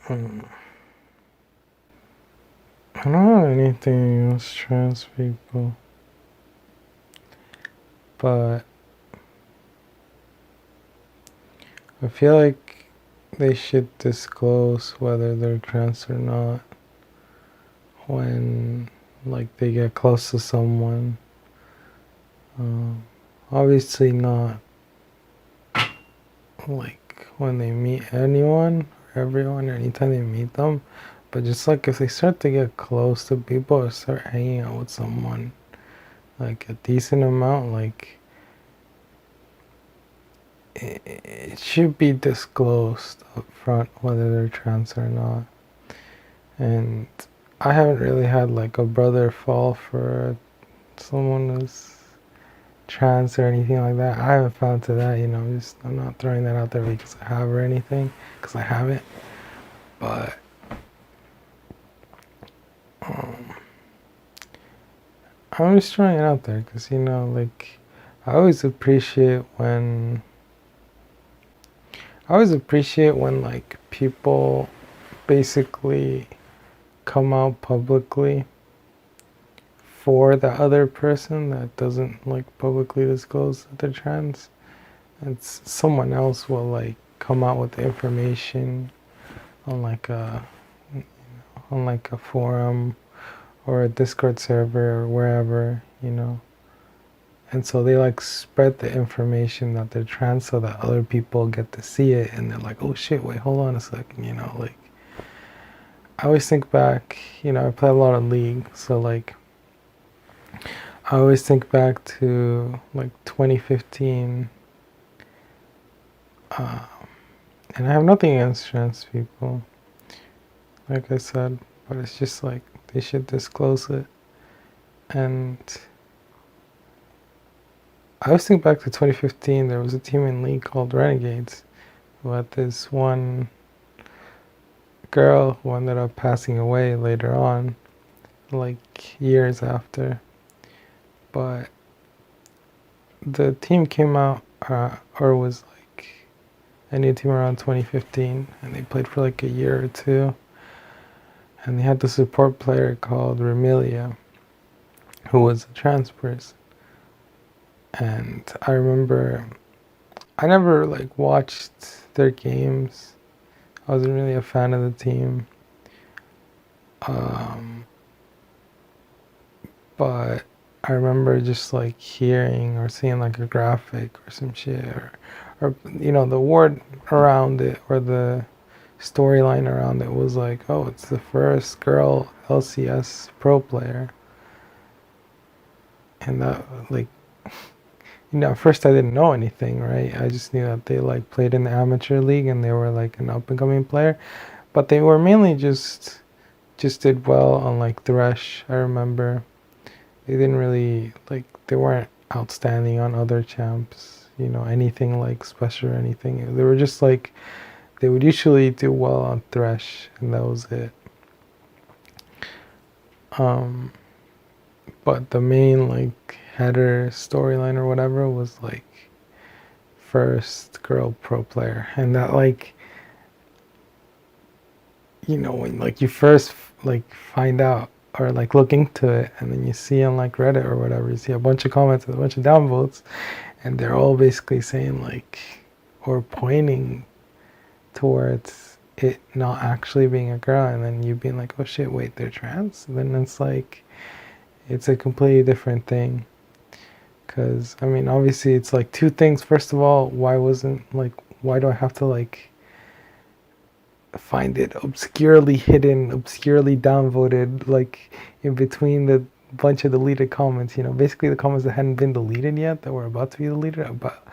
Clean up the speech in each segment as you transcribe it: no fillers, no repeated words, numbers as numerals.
I don't have anything against trans people, but I feel like they should disclose whether they're trans or not when, like, they get close to someone. Obviously not, like, when they meet anyone or everyone or anytime they meet them, but just, like, if they start to get close to people or start hanging out with someone, like, a decent amount, like, it should be disclosed up front whether they're trans or not. And I haven't really had, like, a brother fall for someone who's trans or anything like that. I haven't found to that, just I'm not throwing that out there because I have or anything, because I haven't. But I'm just throwing it out there because, like, I always appreciate when like, people basically come out publicly for the other person that doesn't, like, publicly disclose that they're trans. And someone else will, like, come out with the information on like a forum or a Discord server or wherever, and so they, like, spread the information that they're trans so that other people get to see it, and they're like, oh shit, wait, hold on a second, like, I always think back, I play a lot of League, so, like, I always think back to, like, 2015, and I have nothing against trans people, like I said, but it's just, like, they should disclose it. And I always think back to 2015, there was a team in League called Renegades who had this one girl who ended up passing away later on, like years after. But the team came out, or was like a new team around 2015, and they played for like a year or two. And they had the support player called Remilia, who was a trans person. And I remember I never, like, watched their games. I wasn't really a fan of the team. But I remember just, like, hearing or seeing, like, a graphic or some shit, or the word around it or the storyline around it was like, oh, it's the first girl LCS pro player. And that, like, at first I didn't know anything, right? I just knew that they, like, played in the amateur league and they were, like, an up and coming player, but they were mainly just did well on, like, Thresh. I remember they didn't really, like, they weren't outstanding on other champs, anything like special or anything. They were just, like, they would usually do well on Thresh, and that was it. But the main, like, header storyline or whatever was, like, first girl pro player, and that, like, when, like, you first, like, find out or, like, look into it, and then you see on, like, Reddit or whatever, you see a bunch of comments and a bunch of downvotes, and they're all basically saying, like, or pointing towards it not actually being a girl, and then you being like, oh shit, wait, they're trans. And then it's like, it's a completely different thing. Because, I mean, obviously it's like two things. First of all, why do I have to, like, find it obscurely hidden, obscurely downvoted, like, in between the bunch of deleted comments, basically the comments that hadn't been deleted yet, that were about to be deleted, about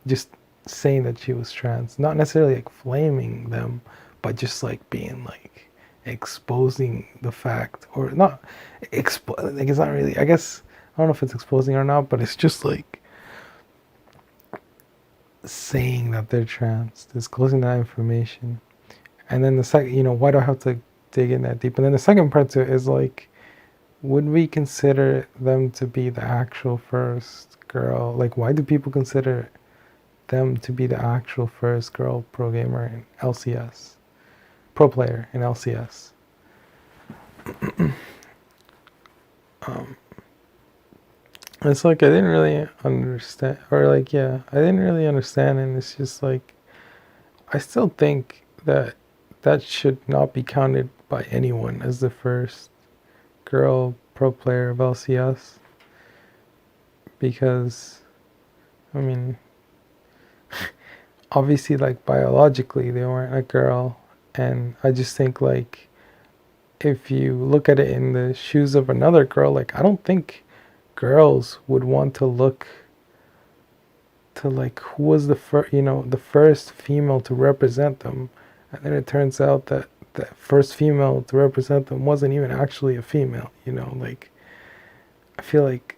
just saying that she was trans, not necessarily, like, flaming them, but just, like, being, like, exposing the fact, or not like, it's not really, I guess, I don't know if it's exposing or not, but it's just, like, saying that they're trans, disclosing that information. And then the second, why do I have to dig in that deep? And then the second part to it is, like, would we consider them to be the actual first girl? Like, why do people consider them to be the actual first girl pro gamer in LCS? pro player in LCS. It's like I didn't really understand, or like I didn't really understand, and it's just like I still think that that should not be counted by anyone as the first girl pro player of LCS, because I mean, obviously, like biologically they weren't a girl, and I just think like if you look at it in the shoes of another girl, like I don't think girls would want to look to like who was the first, the first female to represent them, and then it turns out that the first female to represent them wasn't even actually a female. Like I feel like,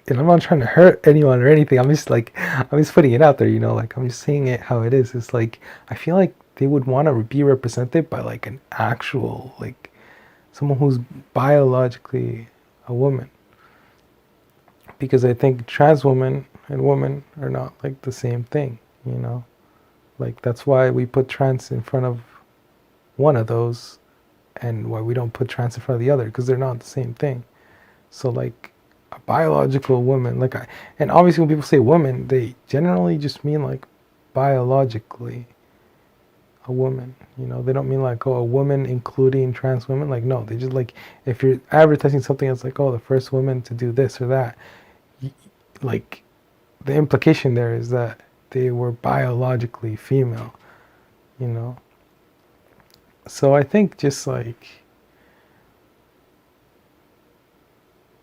and I'm not trying to hurt anyone or anything. I'm just putting it out there. Like I'm just saying it how it is. It's like I feel like they would want to be represented by like an actual like someone who's biologically a woman, because I think trans women and women are not like the same thing, like that's why we put trans in front of one of those and why we don't put trans in front of the other, because they're not the same thing. So like a biological woman, and obviously when people say woman, they generally just mean like biologically a woman. They don't mean like, oh, a woman including trans women. Like, no, they just like, if you're advertising something that's like, oh, the first woman to do this or that, like the implication there is that they were biologically female, So I think just like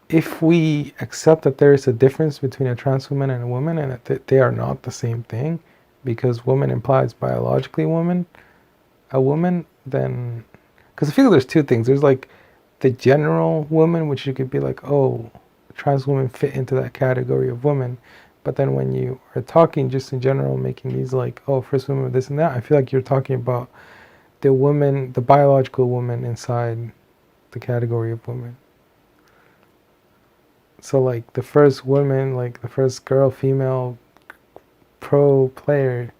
if we accept that there is a difference between a trans woman and a woman, and that they are not the same thing, because woman implies biologically a woman, then, because I feel there's two things. There's like the general woman, which you could be like, oh, trans women fit into that category of woman. But then when you are talking just in general, making these like, oh, first woman, this and that, I feel like you're talking about the woman, the biological woman inside the category of woman. So like the first woman, like the first girl, female pro player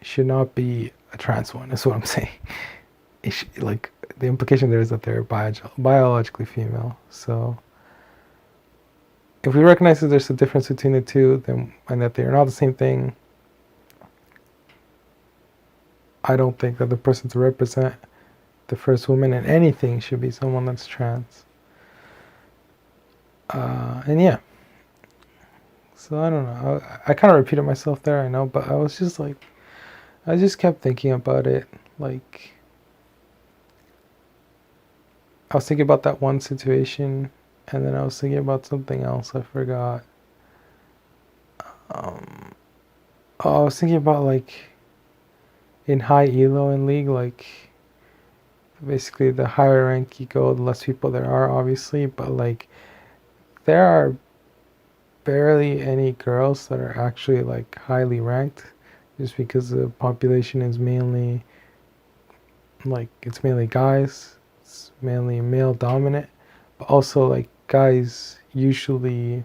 should not be a trans one. That's what I'm saying. Like the implication there is that they're biologically female. So if we recognize that there's a difference between the two, then, and that they're not the same thing, I don't think that the person to represent the first woman in anything should be someone that's trans. And yeah. So I don't know. I kind of repeated myself there, I know, but I was just like, I just kept thinking about it. Like, I was thinking about that one situation, and then I was thinking about something else. I forgot. I was thinking about like in high elo in league, like basically the higher rank you go, the less people there are, obviously, but like there are barely any girls that are actually like highly ranked, just because the population is mainly like, it's mainly guys, it's mainly male dominant, but also like guys usually,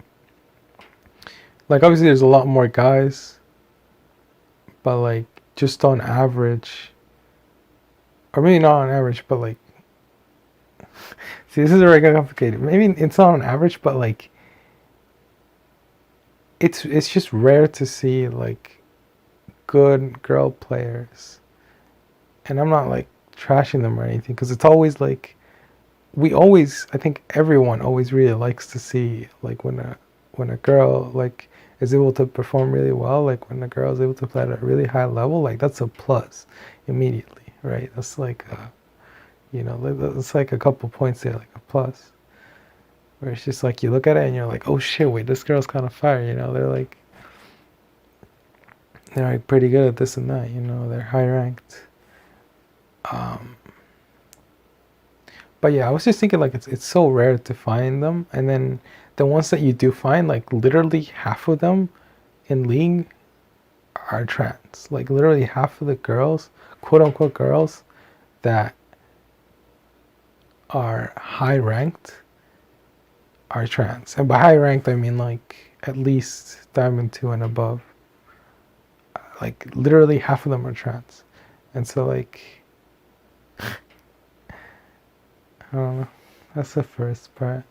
like obviously there's a lot more guys, but like just on average, or maybe not on average, but like, see, this is already complicated. Maybe it's not on average, but like it's just rare to see like good girl players, and I'm not like trashing them or anything, because it's always like, I think everyone always really likes to see like when a girl like is able to perform really well, like when a girl is able to play at a really high level, like that's a plus immediately, right? That's like that's like a couple points there, like a plus, where it's just like you look at it and you're like, oh shit, wait, this girl's kind of fire, they're like pretty good at this and that, they're high ranked. But yeah, I was just thinking like it's so rare to find them, and then the ones that you do find, like literally half of them in league are trans. Like literally half of the girls, quote unquote girls, that are high ranked are trans. And by high ranked I mean like at least Diamond 2 and above. Like literally half of them are trans. And so like, I don't know. That's the first part.